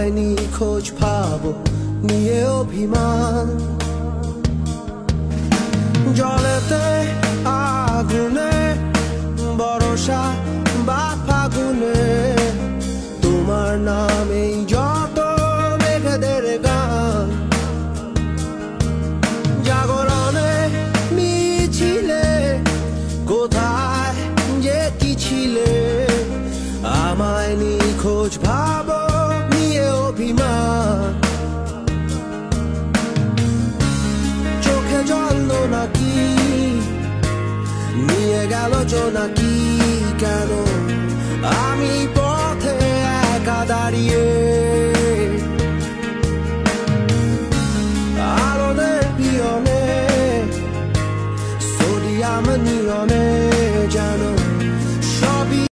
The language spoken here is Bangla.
আমায় নিখোঁজ ভাবো নিয়ে অভিমান জলেতে আগুনে বর্ষা বা ফাগুনে তোমার নামেই যত মেঘেদের গান জাগরণে মিছিলে কোথায় যে কি ছিলে আমায় নিখোঁজ ভাবো নিয়ে অভিমান চোখে জল নাকি নিয়ে গেল জোনাকি কেন আমি পথে একা দাঁড়িয়ে আলোদের পিয়নে সোডিয়াম নিয়নে